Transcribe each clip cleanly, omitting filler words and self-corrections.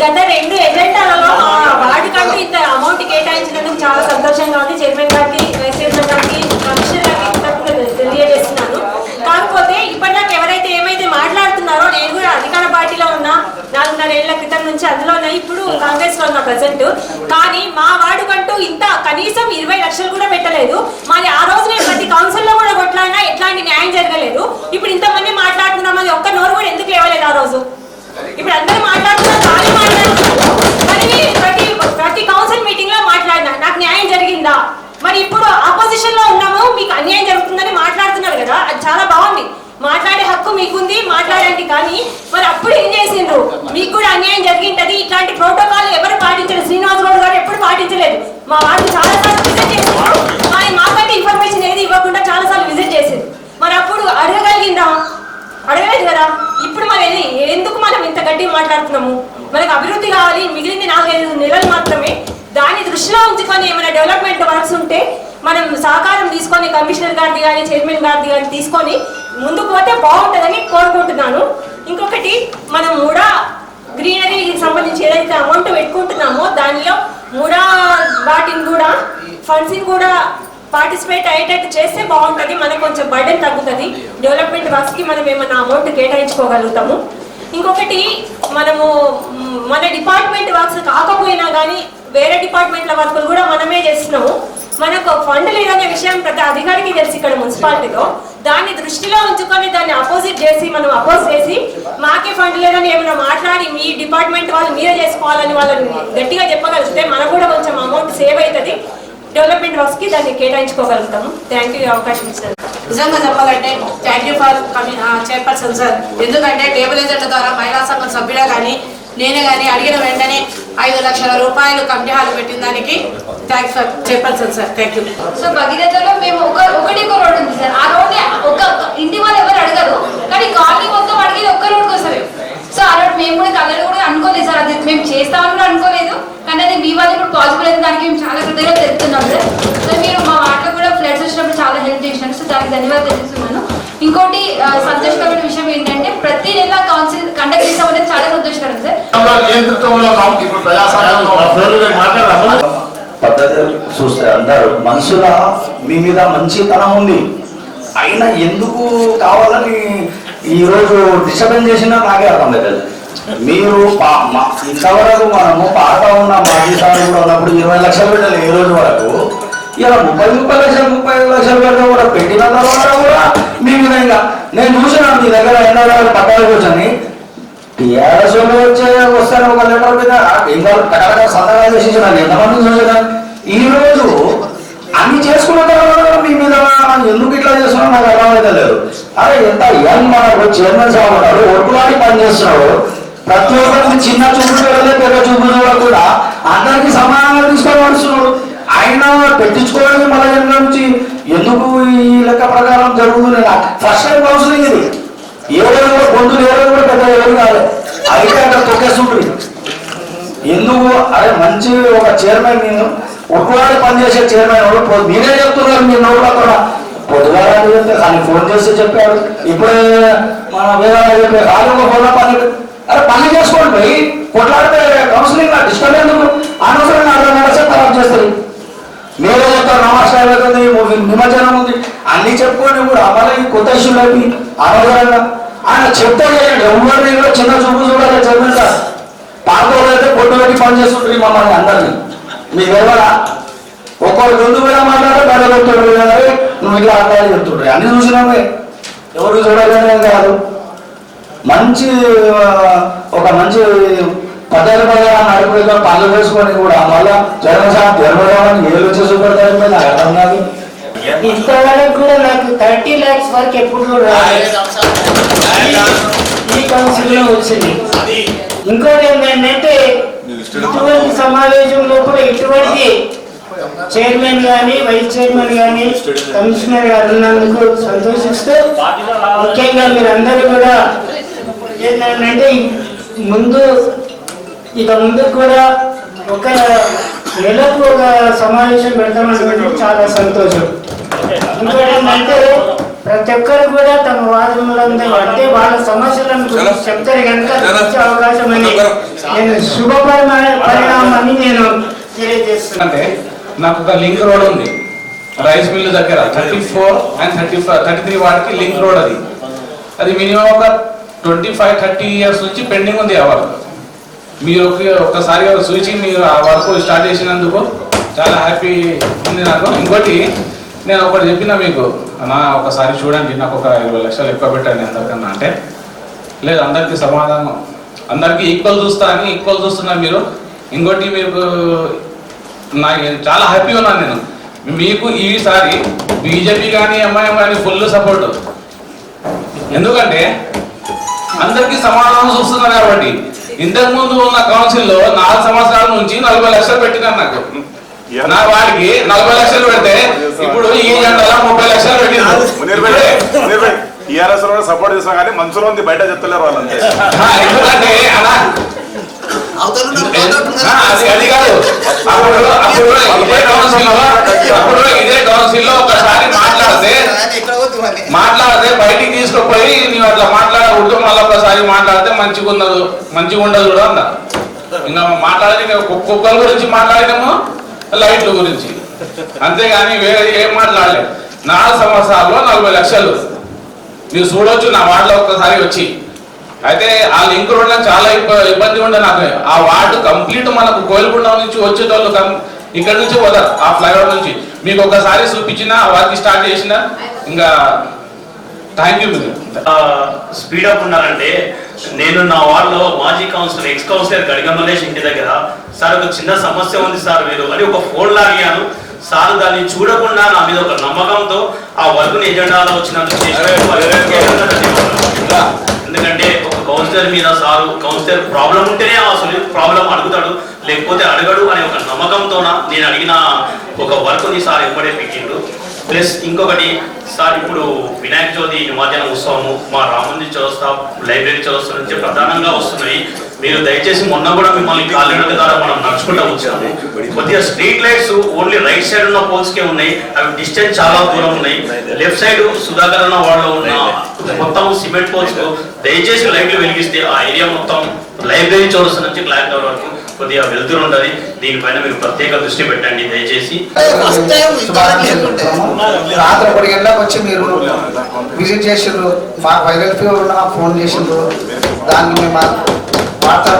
గత 2 ఎజెండాలలో వాటికంటూ ఇంత అమౌంట్ కేటాయించినందుకు చాలా సంతోషంగా ఉంది. చైర్మన్ గారికి, వైస్ చైర్మన్ గారికి, కమిషనర్ గారికి తెలియజేస్తున్నాను. కాకపోతే ఇప్పటిదాకా ఎవరైతే ఏమైతే మాట్లాడుతున్నారో, నేను కూడా అధికార పార్టీలో ఉన్నా 4.5 ఏళ్ల క్రితం నుంచి అందులో ఉన్నా, ఇప్పుడు కాంగ్రెస్ లో ఉన్నా ప్రజెంట్. కానీ మా వార్డుకంటూ ఇంత కనీసం 20 లక్షలు కూడా పెట్టలేదు. మరి ఆ రోజునే ప్రతి కౌన్సిల్ లో కూడా కొట్లాడినా ఎట్లాంటి న్యాయం జరగలేదు. ఇప్పుడు ఇంతమంది మాట్లాడుతున్నామని ఒక్క నోరు కూడా ఎందుకు లేవలేదు ఆ రోజు? ఇప్పుడు అందరూ మాట్లాడుతున్నారు, చాలా మాట్లాడుతున్నారు. మరి ప్రతి కౌన్సిల్ మీటింగ్ లో మాట్లాడినా నాకు న్యాయం జరిగిందా? మరి ఇప్పుడు అపోజిషన్ లో ఉన్నాము, మీకు అన్యాయం జరుగుతుందని మాట్లాడుతున్నారు కదా, అది చాలా బాగుంది. మాట్లాడే హక్కు మీకుంది, మాట్లాడండి. కానీ మరి అప్పుడు ఏం చేసిండ్రు? మీకు కూడా అన్యాయం జరిగింటది. ఇట్లాంటి ప్రోటోకాల్ ఎవరు పాటించలేదు. శ్రీనివాస్ గౌడ్ గారు ఎప్పుడు పాటించలేదు. మా వాళ్ళు చాలా సార్లు విజిట్ చేసిండ్రు, కానీ మాకంటే ఇన్ఫర్మేషన్ ఏది ఇవ్వకుండా చాలా సార్లు విజిట్ చేసిండ్రు. మరి అప్పుడు అడగగలిగిందా? అడగలేదు కదా. ఇప్పుడు మరి ఎందుకు మనం ఇంత గట్టిగా మాట్లాడుతున్నాము? మనకు అభివృద్ధి కావాలి, మిగిలింది 4-5 నెలలు మాత్రమే. దాన్ని దృష్టిలో ఉంచుకొని ఏమైనా డెవలప్మెంట్ వర్క్స్ ఉంటే మనం సహకారం తీసుకొని, కమిషనర్ గారిది కానీ చైర్మన్ గారిది కానీ తీసుకొని ముందుకు పోతే బాగుంటుందని కోరుకుంటున్నాను. ఇంకొకటి, మనం కూడా గ్రీనరీకి సంబంధించి ఏదైతే అమౌంట్ పెట్టుకుంటున్నామో దానిలో వాటిని కూడా ఫండ్స్ని కూడా పార్టిసిపేట్ అయ్యేటట్టు చేస్తే బాగుంటుంది. మనకు కొంచెం బర్డెన్ తగ్గుతుంది. డెవలప్మెంట్ వర్క్స్కి మనం ఏమైనా అమౌంట్ కేటాయించుకోగలుగుతాము. ఇంకొకటి, మనము మన డిపార్ట్మెంట్ వర్క్స్ కాకపోయినా కానీ వేరే డిపార్ట్మెంట్ల వర్కులు కూడా మనమే చేస్తున్నాము. మనకు ఫండ్ లేదనే విషయం ప్రతి అధికారికి తెలుసు ఇక్కడ మున్సిపాలిటీలో. దాన్ని దృష్టిలో ఉంచుకొని దాన్ని మనం అపోజ్ చేసి మాకే ఫండ్ లేదని ఏమైనా మాట్లాడి మీ డిపార్ట్మెంట్ వాళ్ళు మీరే చేసుకోవాలని వాళ్ళని గట్టిగా చెప్పగలిగితే మనకు కూడా కొంచెం అమౌంట్ సేవ్ అవుతుంది. డెవలప్మెంట్ వర్క్స్ కి దాన్ని కేటాయించుకోగలుగుతాము. థ్యాంక్ యూ అవకాశం ఇచ్చారు. నిజంగా చెప్పాలంటే thank you for chairperson sir. ఎందుకంటే టేబుల్ ఏజెంట్ల ద్వారా మహిళా సంఘం సభ్యుడే కానీ నేనే కానీ అడిగిన వెంటనే 5 లక్షల రూపాయలు కమిటీ హాల్ పెట్టిన దానికి thanks for chairperson sir. Thank you. So భగీరథలో మేము ఒకటి రోడ్ ఉంది సార్. ఆ రోడ్ ఒక ఇంటి వాళ్ళు ఎవరు అడగరు, కానీ కాలనీ మొత్తం అడిగేది ఒక్క రోడ్ కోసమే. సో ఆ రోడ్ మేము కూడా కలర్ కూడా అనుకోలేదు సార్. అది మేము చేస్తామని కూడా అనుకోలేదు, కానీ అది మీ వాళ్ళు కూడా పాసిబుల్ అయితే దానికి మేము చాలా కృతజ్ఞతగా తెలుపుతున్నాం సార్. సో మీరు మా వాటిలో కూడా ఫ్లడ్స్ వచ్చినప్పుడు చాలా హెల్ప్ చేసినారు. సో దానికి ధన్యవాదాలు తెలుస్తున్నాను. ఇంకోటి సంతోషకరమైన విషయం ఏంటంటే ప్రతి నెల కౌన్సిల్ కండక్ట్ చేస్తాం అనేది చాలా సంతోషకరం సార్. పద్ధతి చూస్తే అంటారు మనుషుల మీ మీద మంచితనం ఉంది, అయినా ఎందుకు కావాలని ఈరోజు డిస్టర్బెన్స్ చేసినా నాకే అర్థం లేదు. మీరు ఇంతవరకు మనము పాత ఉన్న మాజీ సార్లు కూడా ఉన్నప్పుడు 20 లక్షలు పెట్టాలి ఈ రోజు వరకు. ఇలా 30 లక్షలు 35 లక్షలు పెడితే కూడా పెట్టిన తర్వాత కూడా మీ విధంగా నేను చూసిన మీ దగ్గర ఎన్నో పట్టాలు కూర్చొని టీఆర్ఎస్ వస్తాను ఒక లెటర్ మీద ఇంకా రకరకాల సంతకాలు చేసి ఎంతమంది చూసిన. ఈ రోజు అన్ని చేసుకున్న తర్వాత మీ మీద ఎందుకు ఇట్లా చేస్తున్నావు నాకు అర్థమైతే లేదు. అరే ఎంత యంగ్ మనకు చైర్మన్ సార్ ఉన్నాడు, ఒట్టులాడి పని చేస్తున్నాడు. ప్రతి ఒక్కరికి చిన్న చూపు చూడలే పెద్ద చూపు చూడ కూడా అందరికి సమానంగా తీసుకొని పడుతున్నాడు. ఆయన పెట్టించుకోవడానికి మళ్ళీ జన్మ నుంచి ఎందుకు ఈ లెక్క ప్రకారం జరుగుతుంది. నేను ఫస్ట్ టైం కౌన్సిలింగ్ ఇది. ఏ రోజు కూడా గొంతులు ఏ రోజు కూడా పెద్ద ఎవరు కాదు, అయితే అక్కడ తొక్కేస్తుంటుంది. ఎందుకు? అదే మంచి ఒక చైర్మన్, నేను ఒక్కవాడు పనిచేసే చైర్మన్ వాడు మీరే చెప్తున్నారు. మీరు నోట్లో కూడా పొద్దుగా చెప్తే కానీ ఫోన్ చేస్తే చెప్పారు. ఇప్పుడే మన వేదాలు చెప్పే కాదు ఒక ఫోన్లో పని. అరే పని చేసుకోండి పోయి కొట్లాడితే కౌన్సిలింగ్ డిస్టర్బ్ ఎందుకు? అనవసరంగా 60 నిమిషాలు ఖరాబ్ చేస్తారు. మీరే చెప్తారు నమస్కారం అవుతుంది, నిమజ్జనం ఉంది, అన్ని చెప్పుకొని కూడా మళ్ళీ కొత్త ఇష్యూలు అయిపోయి అనవసరంగా ఆయన చెప్తే ఎవరిని కూడా చిన్న చూపు చూడాలి. చదివిన సార్ పాత అయితే పొట్టు పెట్టి పని చేస్తుంటారు మమ్మల్ని అందరినీ. మీకు ఎవరా ఒక్కరు 2 వేల మాట్లాడే బయట చెప్తుంటారు, నువ్వు ఇట్లా ఆడాలి చెప్తుంటారు. అన్ని చూసినామే, ఎవరు చూడాలనే కాదు. మంచి ఒక మంచి పద్ధతి ప్రకారం నడిపే పనులు వేసుకొని కూడా మళ్ళా జగన్ ఏళ్ళు వచ్చేసి పెడతారు. నాకు అర్థం కాదు. ఇంతవరకు కూడా నాకు 30 lakhs వరకు ఎప్పుడు ఈ కౌన్సిల్ లో వచ్చింది. ఇంకోటి ఏంటంటే ఇటువంటి సమావేశంలో కూడా ఇటువంటి చైర్మన్ కానీ వైస్ చైర్మన్ కానీ కమిషనర్ గారు ఉన్నందుకు సంతోషిస్తూ, ముఖ్యంగా మీరందరూ కూడా ఏంటంటే ఇక ముందు కూడా ఒక నెలకు ఒక సమావేశం పెడతామనుకుంటే చాలా సంతోషం. ఇంకోటి ఏంటంటే ప్రతి ఒక్కరు కూడా తమ వాదనలంతా అంటే వాళ్ళ సమస్యలను గురించి చెప్తారు కనుక ఇచ్చే అవకాశం అని నేను శుభ పరిణామాన్ని నేను తెలియజేస్తున్నాను. అంటే నాకు ఒక లింక్ రోడ్ ఉంది రైస్ మిల్ దగ్గర 34 and 33 వాడికి లింక్ రోడ్ అది మినిమం ఒక 25-30 ఇయర్స్ నుంచి పెండింగ్ ఉంది ఆ వర్క్. మీరు ఒక్కసారి చూసి మీరు ఆ వర్క్ స్టార్ట్ చేసినందుకు చాలా హ్యాపీ ఉంది నాకు. ఇంకోటి నేను ఒకటి చెప్పిన మీకు నా ఒకసారి చూడండి, నాకు ఒక 20 లక్షలు ఎక్కువ పెట్టండి అందరికన్నా అంటే లేదు, అందరికీ సమాధానం అందరికీ ఈక్వల్ చూస్తా అని ఈక్వల్ చూస్తున్నా మీరు. ఇంకోటి మీకు నాకు చాలా హ్యాపీ ఉన్నాను నేను. మీకు ఈసారి బీజేపీ కానీ ఎంఐఎం కానీ ఫుల్ సపోర్ట్. ఎందుకంటే అందరికీ సమాధానం చూస్తున్నారు కాబట్టి. ఇంతకు ముందు ఉన్న కౌన్సిల్లో 4 సంవత్సరాల నుంచి 40 లక్షలు పెట్టినారు నాకు. నా వాడికి 40 లక్షలు పెడితే ఇప్పుడు ఈ గంటల 30 లక్షలు పెట్టింది. టీఆర్ఎస్ లో సపోర్ట్ చేస్తాం కానీ మనసులో ఉంది, బయట చెప్తలేరు వాళ్ళంతే. ఎందుకంటే అలా అది కాదు. అప్పుడు ఇదే కౌన్సిల్ లో ఒకసారి మాట్లాడితే బయటికి తీసుకుపోయి నీవు అట్లా మాట్లాడకూడదు, మళ్ళీ ఒకసారి మాట్లాడితే మంచిగా ఉండదు కూడా అన్న. ఇంకా మాట్లాడితే కుక్కల గురించి మాట్లాడినాము, లైట్ల గురించి, అంతేగాని వేరే ఏం మాట్లాడలేదు. 4 సంవత్సరాల్లో 40 లక్షలు మీరు చూడవచ్చు నా వార్డులో ఒక్కసారి వచ్చి. అయితే ఆ లింక్ రోడ్ చాలా ఇబ్బంది ఉండే నాకు. ఆ వార్డు కంప్లీట్ మనకు కోయిలగూడ నుంచి వచ్చేటోళ్ళు ఇక్కడ నుంచి పోతారు, ఆ ఫ్లైఓవర్ నుంచి. మీకు ఒకసారి చూపించిన వర్క్ స్టార్ట్ చేసిన ఇంకా థ్యాంక్ యూ. స్పీడప్ ఉన్నారంటే నేను నా వార్డులో మాజీ కౌన్సిలర్ ఎక్స్ కౌన్సిలర్ గడిగ మల్లేష్ ఇంటి దగ్గర సార్ ఒక చిన్న సమస్య ఉంది సార్ మీరు అని ఒక ఫోన్ లాగాను. సార్ దాన్ని చూడకుండా నా మీద ఒక నమ్మకంతో ఆ వర్క్ని ఎజెండాలో వచ్చినందుకు ఎందుకంటే ఒక కౌన్సిలర్ మీద సారు కౌన్సిలర్ ప్రాబ్లం ఉంటేనే ఆ ప్రాబ్లం అడుగుతాడు, లేకపోతే అడగడు అనే ఒక నమ్మకంతోన నేను అడిగిన ఒక వర్క్ని సార్ ఇప్పుడే పెట్టిండు. ప్లస్ ఇంకొకటి సార్, ఇప్పుడు వినాయక చవితి నిమజ్జన ఉత్సవము మా రామంది చౌరస్తా లైబ్రరీ చౌరస్తా నుంచి ప్రధానంగా వస్తున్నాయి. మీరు దయచేసి మొన్న కూడా మిమ్మల్ని కాలినడక ద్వారా మనం నడుచుకుంటూ వచ్చాము. కొద్దిగా street lights only right side ఉన్న పోల్స్కే ఉన్నాయి, అవి డిస్టెన్స్ చాలా దూరం ఉన్నాయి. లెఫ్ట్ సైడ్ సుధాకర్ అన్న వాళ్ళు ఉన్న మొత్తం సిమెంట్ పోల్స్ దయచేసి లైట్లు వెలిగిస్తే ఆ ఏరియా మొత్తం లైబ్రరీ చౌరస్తా నుంచి క్లాక్ టవర్ వరకు కొద్దిగా వెళ్తూనే ఉంటుంది. దీనిపైన మీరు ప్రత్యేక దృష్టి పెట్టండి దయచేసి. రాత్రి 1 గంటలకు వచ్చి మీరు విజిట్ చేసిండ్రు, మా వైరల్ ఫీవర్ ఉన్న ఫోన్ చేసిండ్రు, దానికి మేము వార్తా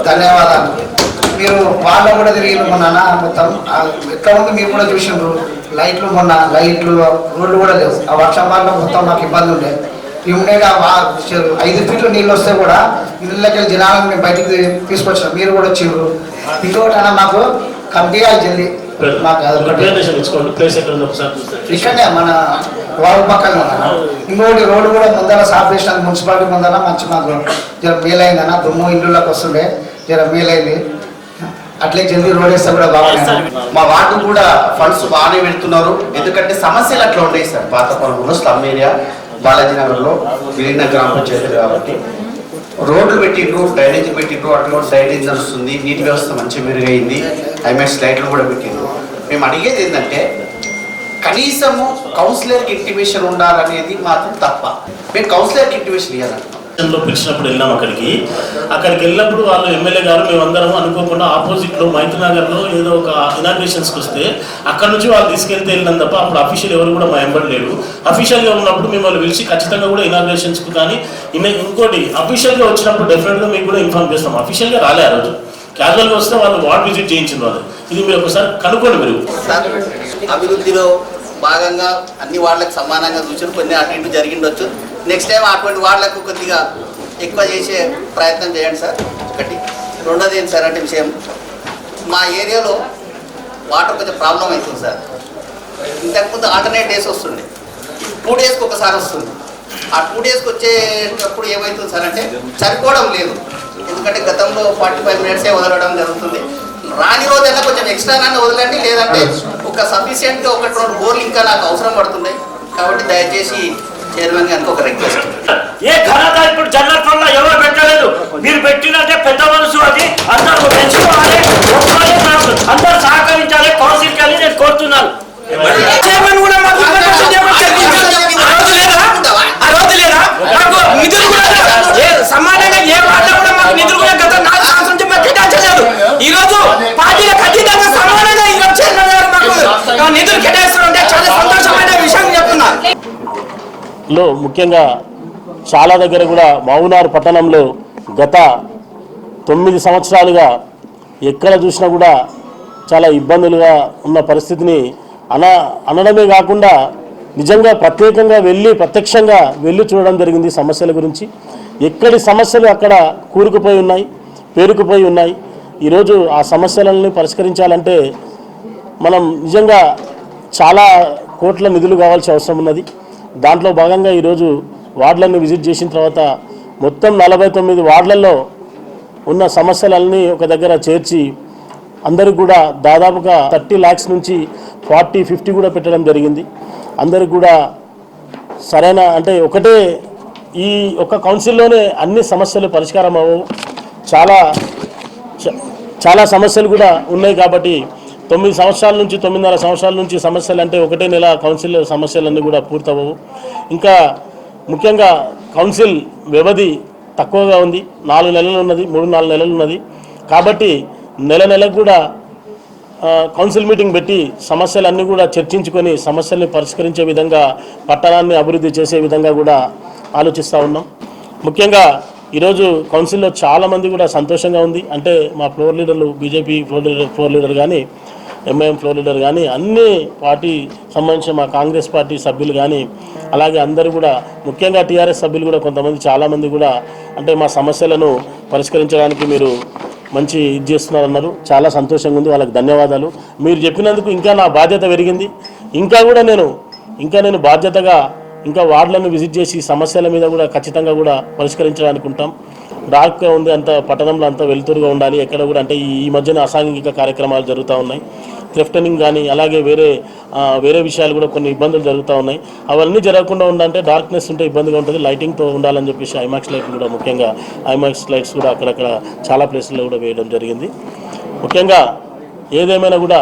ధన్యవాదాలు. మీరు వాళ్ళ కూడా తిరిగి మొన్న మొత్తం ఎక్కడ ఉంది మీరు కూడా చూసిండ్రు. లైట్లు మొన్న లైట్లు రోడ్లు కూడా లేవు. ఆ వర్షం వల్ల మొత్తం నాకు ఇబ్బంది ఉండే. ఇమ్మీడియట్ 5 ఫీట్లు నీళ్ళు వస్తే కూడా ఇళ్ళకి జనాలను మేము బయటికి తీసుకొచ్చాం, మీరు కూడా వచ్చిండ్రు. ఇంకొకటి అన్న మాకు కంపెనీ జల్లి మాకు ఇక్కడనే మన వాగు పక్కన. ఇంకొకటి రోడ్డు కూడా ముందర సాఫ్ చేసిన మున్సిపాలిటీ ముందర మంచి మాకు జర మేలైందన్న, దుమ్ము ఇల్లులకు వస్తుండే జర మేలైంది. అట్లే జల్దీ రోడ్ వేస్తే కూడా బాగుంది. మా వార్డు కూడా ఫండ్స్ బాగానే పెడుతున్నారు. ఎందుకంటే సమస్యలు అట్లా ఉన్నాయి సార్. పాత పొలంలో స్లమ్ ఏరియా బాలాజీ నగర్లో విలీన గ్రామ పంచాయతీ కాబట్టి రోడ్లు పెట్టిండ్రు, డ్రైనేజ్ పెట్టిండ్రు, అట్లా డ్రైనేజ్ నడుస్తుంది, నీటి వ్యవస్థ మంచిగా మెరుగైంది, ఐమాక్స్ లైట్లు కూడా పెట్టిండ్రు. మేము అడిగేది ఏంటంటే కనీసము కౌన్సిలర్కి ఇంటిమేషన్ ఉండాలనేది మాత్రం తప్ప. మేము కౌన్సిలర్కి ఇంటిమేషన్ ఇవ్వాలంటున్నాం. పిలిచినప్పుడు వెళ్ళాం అక్కడికి వెళ్ళినప్పుడు వాళ్ళు ఎమ్మెల్యే గారు మేమందరం అనుకోకుండా ఆపోజిట్లో మైత్రినగర్లో ఏదో ఒక ఇనాగ్రేషన్స్కి వస్తే అక్కడ నుంచి వాళ్ళు తీసుకెళ్తే వెళ్ళినాం తప్ప అప్పుడు అఫీషియల్ ఎవరు కూడా మా ఎంబడి లేరు. అఫీషియల్గా ఉన్నప్పుడు మిమ్మల్ని పిలిచి ఖచ్చితంగా కూడా ఇనాగ్రేషన్స్కి కానీ ఇంకోటి అఫీషియల్గా వచ్చినప్పుడు డెఫినెట్గా మీకు కూడా ఇన్ఫార్మ్ చేస్తాం. అఫీషియల్గా రాలే ఆ రోజు, క్యాజువల్గా వస్తే వాళ్ళు వార్డ్ విజిట్ చేయించిన వాళ్ళు. ఇది మీరు ఒకసారి కనుక్కోండి. మీరు అభివృద్ధిలో భాగంగా అన్ని వాళ్ళకి సమానంగా చూసారు, కొన్ని అటు ఇటు జరిగిండొచ్చు. నెక్స్ట్ టైం అటువంటి వాళ్ళకు కొద్దిగా ఎక్కువ చేసే ప్రయత్నం చేయండి సార్. ఒకటి. రెండోది ఏంటి సార్ అంటే విషయం, మా ఏరియాలో వాటర్ కొంచెం ప్రాబ్లం అవుతుంది సార్. ఇంతకుముందు ఆల్టర్నేట్ డేస్ వస్తుండే, 2 డేస్కి ఒకసారి వస్తుంది. ఆ 2 డేస్కి వచ్చేటప్పుడు ఏమవుతుంది సార్ అంటే సరిపోవడం లేదు. ఎందుకంటే గతంలో 45 మినిట్సే వదలడం జరుగుతుంది. రాని రోజైనా కొంచెం ఎక్స్ట్రా నన్ను వదలండి, లేదంటే ఒక సఫిషియెంట్గా 1-2 బోర్లు ఇంకా నాకు అవసరం పడుతుంది. కాబట్టి దయచేసి చైర్మన్ గారికి ఒక రిక్వెస్ట్. ఏ ఘనత ఇప్పుడు జనరల్ ఫండ్ లో ఎవరు పెట్టలేదు, మీరు పెట్టినట్టే పెద్ద మనసు. అది అందరూ తెచ్చుకోవాలి, అందరూ సహకరించాలి. కౌన్సిల్ కి నేను కోరుతున్నాను. లో ముఖ్యంగా చాలా దగ్గర కూడా మహబూబ్నగర్ పట్టణంలో గత 9 సంవత్సరాలుగా ఎక్కడ చూసినా కూడా చాలా ఇబ్బందులుగా ఉన్న పరిస్థితిని అనడమే కాకుండా నిజంగా ప్రత్యేకంగా ప్రత్యక్షంగా వెళ్ళి చూడడం జరిగింది సమస్యల గురించి. ఎక్కడి సమస్యలు అక్కడ కూరుకుపోయి ఉన్నాయి, పేరుకుపోయి ఉన్నాయి. ఈరోజు ఆ సమస్యలని పరిష్కరించాలంటే మనం నిజంగా చాలా కోట్ల నిధులు కావాల్సిన అవసరం ఉన్నది. దాంట్లో భాగంగా ఈరోజు వార్డులను విజిట్ చేసిన తర్వాత మొత్తం 49 వార్డులలో ఉన్న సమస్యలన్నీ ఒక దగ్గర చేర్చి అందరికి కూడా దాదాపుగా 30 lakhs నుంచి 40-50 కూడా పెట్టడం జరిగింది. అందరికి కూడా సరైన అంటే ఒకటే ఈ ఒక కౌన్సిల్లోనే అన్ని సమస్యలు పరిష్కారం అవ్వవు. చాలా సమస్యలు కూడా ఉన్నాయి కాబట్టి 9 సంవత్సరాల నుంచి 9.5 సంవత్సరాల నుంచి సమస్యలు అంటే ఒకటే నెల కౌన్సిల్ సమస్యలన్నీ కూడా పూర్తవవు. ఇంకా ముఖ్యంగా కౌన్సిల్ వ్యవధి తక్కువగా ఉంది, 4 నెలలు ఉన్నది, 3-4 నెలలు ఉన్నది. కాబట్టి నెలకు కూడా కౌన్సిల్ మీటింగ్ పెట్టి సమస్యలన్నీ కూడా చర్చించుకొని సమస్యల్ని పరిష్కరించే విధంగా పట్టణాన్ని అభివృద్ధి చేసే విధంగా కూడా ఆలోచిస్తూ ఉన్నాం. ముఖ్యంగా ఈరోజు కౌన్సిల్లో చాలామంది కూడా సంతోషంగా ఉంది. అంటే మా ఫ్లోర్ లీడర్లు, బీజేపీ ఫ్లోర్ లీడర్ కానీ, ఎంఐఎం ఫ్లోర్ లీడర్ కానీ, అన్ని పార్టీ సంబంధించిన మా కాంగ్రెస్ పార్టీ సభ్యులు కానీ, అలాగే అందరూ కూడా ముఖ్యంగా టీఆర్ఎస్ సభ్యులు కూడా కొంతమంది చాలామంది కూడా అంటే మా సమస్యలను పరిష్కరించడానికి మీరు మంచి ఇది చేస్తున్నారన్నారు. చాలా సంతోషంగా ఉంది, వాళ్ళకి ధన్యవాదాలు. మీరు చెప్పినందుకు ఇంకా నా బాధ్యత పెరిగింది. ఇంకా నేను బాధ్యతగా ఇంకా వార్డులను విజిట్ చేసి సమస్యల మీద కూడా ఖచ్చితంగా కూడా పరిష్కరించడానికి ఉంటాం. డార్క్గా ఉంది, అంత పట్టణంలో అంతా వెలుతురుగా ఉండాలి. ఎక్కడ కూడా అంటే ఈ మధ్యన అసాంఘిక కార్యక్రమాలు జరుగుతూ ఉన్నాయి, థ్రెఫ్టనింగ్ కానీ అలాగే వేరే విషయాలు కూడా కొన్ని ఇబ్బందులు జరుగుతూ ఉన్నాయి. అవన్నీ జరగకుండా ఉండాలంటే డార్క్నెస్ ఉంటే ఇబ్బందిగా ఉంటుంది, లైటింగ్తో ఉండాలని చెప్పేసి ఐమాక్స్ లైట్ కూడా ముఖ్యంగా ఐమాక్స్ లైట్స్ కూడా అక్కడక్కడ చాలా ప్లేసుల్లో కూడా వేయడం జరిగింది. ముఖ్యంగా ఏదేమైనా కూడా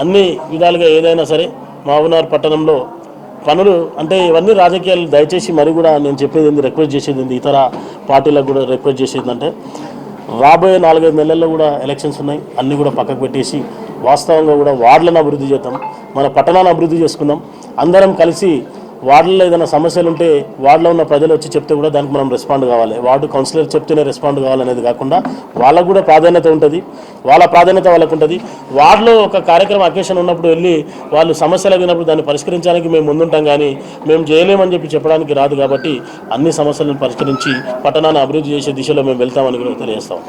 అన్ని విధాలుగా ఏదైనా సరే మహబూబ్నగర్ పట్టణంలో పనులు అంటే ఇవన్నీ రాజకీయాలు దయచేసి మరి కూడా నేను చెప్పేది రిక్వెస్ట్ చేసేది ఇతర పార్టీలకు కూడా రిక్వెస్ట్ చేసేది అంటే రాబోయే 4-5 నెలల్లో కూడా ఎలక్షన్స్ ఉన్నాయి, అన్నీ కూడా పక్కకు పెట్టేసి వాస్తవంగా కూడా వార్డులను అభివృద్ధి చేద్దాం, మన పట్టణాన్ని అభివృద్ధి చేసుకుందాం. అందరం కలిసి వార్డులో ఏదైనా సమస్యలు ఉంటే వార్డులో ఉన్న ప్రజలు వచ్చి చెప్తే కూడా దానికి మనం రెస్పాండ్ కావాలి. వార్డు కౌన్సిలర్ చెప్తేనే రెస్పాండ్ కావాలనేది కాకుండా వాళ్ళకు కూడా ప్రాధాన్యత ఉంటుంది, వాళ్ళ ప్రాధాన్యత వాళ్ళకు ఉంటుంది. వార్డులో ఒక కార్యక్రమం అకేషన్ ఉన్నప్పుడు వెళ్ళి వాళ్ళు సమస్యలు అడిగినప్పుడు దాన్ని పరిష్కరించడానికి మేము ముందుంటాం, కానీ మేము చేయలేమని చెప్పడానికి రాదు. కాబట్టి అన్ని సమస్యలను పరిష్కరించి పట్టణాన్ని అభివృద్ధి చేసే దిశలో మేము వెళ్తామని కూడా తెలియజేస్తాం.